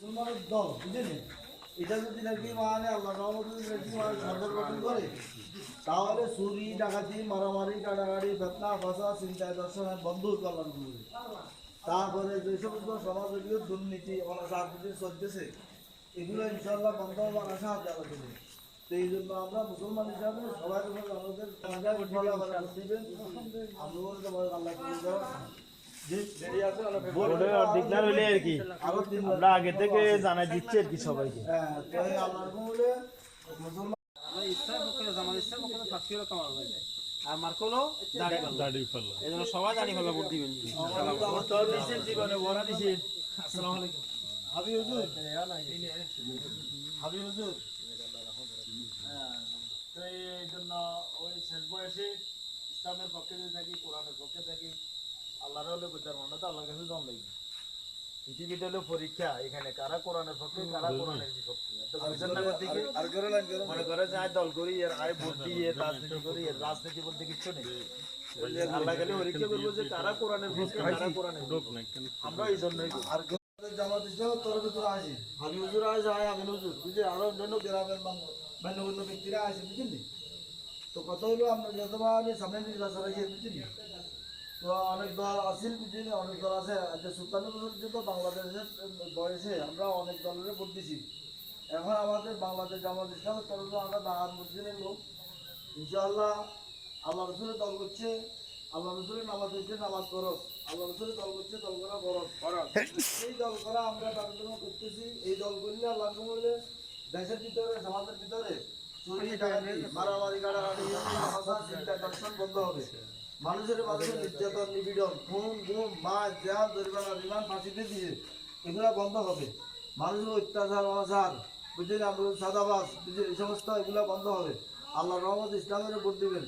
মুসলমানের দল বুঝলেন, এটা যদি নাকি মানে আল্লাহ রহমতুল্লাহ নাকি মানে সরকার গঠন করে, তাহলে চুরি ডাকাতি মারামারি কাটাকাটি ফেতনা ফাঁসা চিন্তায় দর্শন বন্ধ হতে আল্লাহ রহমতুল্লাহ। তারপরে যে সমস্ত সমাজীয় দুর্নীতি রাজনীতি চলতেছে, এগুলো ইনশাল্লাহ বন্ধ হওয়ার আশা আছে আলোচনা। তো এই জন্য আমরা মুসলমান হিসাবে সবাই আমাদের দিবেন, আল্লাহ আমরা আগে থেকে জানাই দিচ্ছি আর কি সবাইকে। আর মার্কলো দাড়ি ফেলা, এই জন্য সবাই দাড়ি ফেলা ভোট দিবেন। জীবনে বড়া দিছি। আসসালামু আলাইকুম। হাবি হুজুর, হাবি হুজুর, তো এই জন্য ওই শেষ বয়সে ইসলামের পক্ষে যদি থাকি, কোরআনের পক্ষে থাকি, আল্লাহর হলে বুঝার মনে তো আল্লাহর কাছে জন লাগবে। পৃথিবীটা হলো পরীক্ষা, এখানে কারা কোরআনের পক্ষে কারা কোরআনের বিপক্ষে। মনে করে যে আয় দল করি আর আয় ভোট দিয়ে রাজনীতি করি, রাজনীতি বলতে কিচ্ছু নেই। আল্লাহ খালি পরীক্ষা করবো যে কারা কোরআনের পক্ষে কারা কোরআনের বিপক্ষে। আমরা এই জন্যই জামাত ইসলামের তরফে তোরা আসি, হাবি হুজুর আসে, আমিন হুজুর বুঝে, আরো অন্যান্য গ্রামের মান্যগণ্য ব্যক্তিরা আসে, বুঝলি। তো কত হলো আমরা যত সামনে নির্বাচন আছে, বুঝলি। তো অনেক দল আসিল, বুঝলি, অনেক দল আছে। 57 বছর পর্যন্ত বাংলাদেশের বয়সে আমরা অনেক দলের ভোট দিছি। এখন আমাদের বাংলাদেশ জামাত ইসলামের তরফে আমরা বাগান মসজিদের লোক, ইনশাআল্লাহ আল্লাহ রসুলের দল করছে, আল্লাহ রসুলের নামাজ হচ্ছে নামাজ ফরজ, আল্লাহ রসুলের দল করছে দল করা ফরজ। এই দল করা আমরা তাদের জন্য করতেছি। এই দল করলে আল্লাহ বললে দেশের ভিতরে সমাজের ভিতরে চুরি ডাকাতি মারামারি কাটাকাটি চিন্তা দর্শন বন্ধ হবে। মানুষের নির্যাতন নিপীড়ন খুন গুম মাছ জাল জরিমানা রিমান্ড ফাঁসিতে দিয়ে এগুলো বন্ধ হবে। মানুষের অত্যাচার অনাচার বুঝলেন, আমরা সাদাবাস বুঝলেন, এই সমস্ত এগুলো বন্ধ হবে। আল্লাহ রহমত ইসলামের ভোট দিবেন।